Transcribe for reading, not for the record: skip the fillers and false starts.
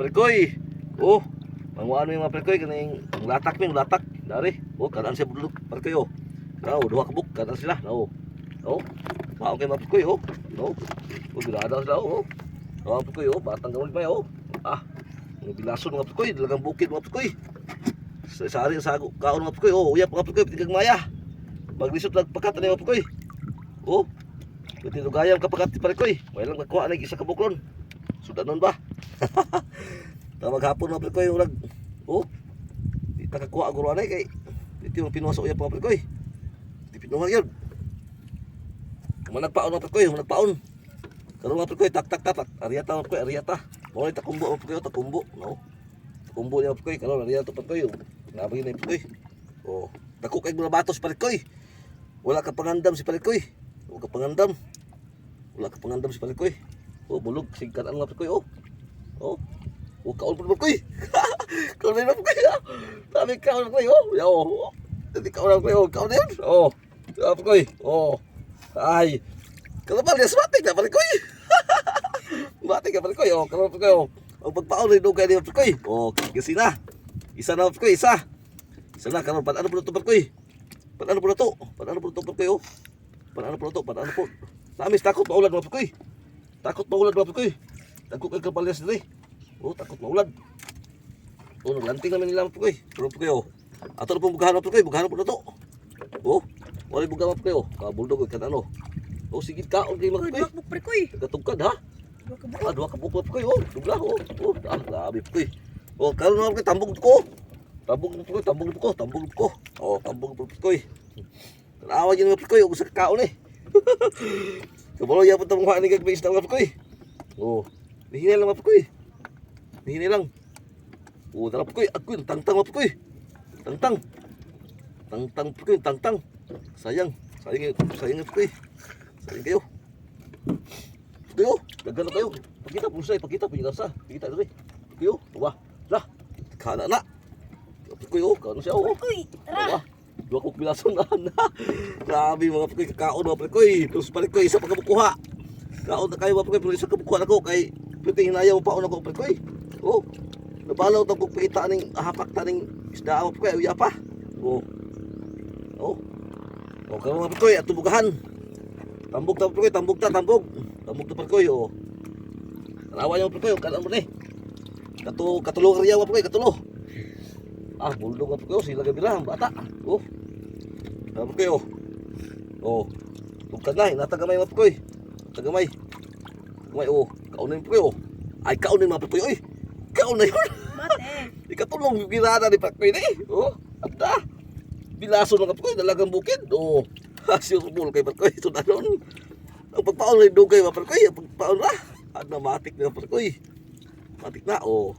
Perkoy. Oh, manguano yung mga perkoy kaning latak mi, latak. Dari. Oh, kanan siya budlok perkoy oh. Now, duha ka buk kanan sila. No. Oh. Mao kay mga perkoy oh. No. Oh, gilada sila oh. Oh, perkoy oh, batang gamay pa oh. Ah. Ang bilason mga perkoy, dalagang bukid mga perkoy. Sari sa kaon mga perkoy oh, uyap mga perkoy pitig maya. Maglisod lang pakat ani mga perkoy. Oh. Pwede lugayam ka pakat perkoy. Way lang magkuha na isa ka buklon. Sudah nun ba? Tawag hapon mga perkoy ulag. Oh. Di ta kakuha guro anay kay dito yung pinuha sa uyap mga perkoy. Di pinuha yun. Managpaon mga perkoy, managpaon. Karon mga perkoy tak tak tak. Ariata mga perkoy, ariata. Mo ni takumbo mga perkoy, takumbo, no. Takumbo niya mga perkoy, karon ariata perkoy. Nabagi na perkoy. Oh, dako kay mga batos perkoy. Wala ka pangandam si perkoy. Wala ka pangandam. Wala ka pangandam si perkoy. Oh, bulog singkat ang mga perkoy oh. Oh. Oh, kaon po perkoy. Kaon na perkoy. Dami kaon perkoy oh. Yo. Dami kaon perkoy oh. Kaon na yun. Oh. Perkoy. Oh. Ay. Kalau ba lias mati ka perkoy. Mati ka perkoy oh. Kaon perkoy oh. Ang pagpaon rin doon kayo perkoy. Oh, kasi na. Isa na perkoy, isa. Isa na karon pan ano po to perkoy. Pan ano po to? Pan ano po to perkoy oh. Pan ano po to? Pan ano po? Namis takot maulan mga perkoy. Takot maulad mga perkoy. Takot kay kapalyas diri. Oh, takot maulad. Oh, naglanting naman nila mga perkoy. Pero perkoy oh. Ato na pong bugahan mga perkoy. Bugahan po na to. Oh, wala bugahan mga perkoy oh. Kabuldog kan ano. Oh, sigit ka. Okay mga perkoy. Dua perkoy. Katugkad ha. Dua ka buko perkoy oh. Dugla oh. Oh, grabe perkoy. Oh, karon na perkoy tambog ko. Tambog perkoy, tambog ko, tambog ko. Oh, tambog perkoy. Tanawa yun mga perkoy. Usa ka kaon eh. Kabalo ya punta mukha ni kagbis na mga perkoy. Oh, nihinay lang mga perkoy. Nihinay lang. Oh, dala perkoy. Ako yung tangtang mga perkoy. Tangtang. Tangtang perkoy, tangtang. Sayang. Sayang yung perkoy. Sayang kayo. Perkoy, dagan na kayo. Pakita po siya, pakita po yung nasa. Pakita doon eh. Perkoy, wah. Lah, kana na. Perkoy, kano siya oh. Perkoy, tara. Dua kong bilason na. Grabe mga perkoy, kakaon mga perkoy. Terus perkoy, isa pa kabukuha. Kaon na kayo mga perkoy, pero isa kabukuha na ko. Kay pwede hinaya mo paon ako perkoy. Oh, nabalaw ito kung pakita ng hapak ta ng isda mga perkoy. Uya pa. Oh. Oh. Oh, karon mga perkoy, at tubugahan. Tambog ta perkoy, tambog ta, tambog. Tambog ta perkoy, oh. Tanawa niyo perkoy, kanan mo ni. Katulong area mga perkoy, katulong. Ah, buldog mga perkoy, sila gabilang, bata. Oh. Ano kayo? Oh. Tugkad na, inatagamay mga perkoy. Tagamay. Tagamay oh. Kaon na yung perkoy oh. Ay kaon na yung mga perkoy. Oy. Kaon na yun. Mate. Ikatulong yung ginada ni perkoy na eh. Oh. Abda. Bilaso ng perkoy, dalagang bukid. Oh. Sure kay perkoy. Ito na nun. Ang pagpaon na yung dugay mga perkoy. Ang pagpaon na. At na matik na perkoy. Matik na oh.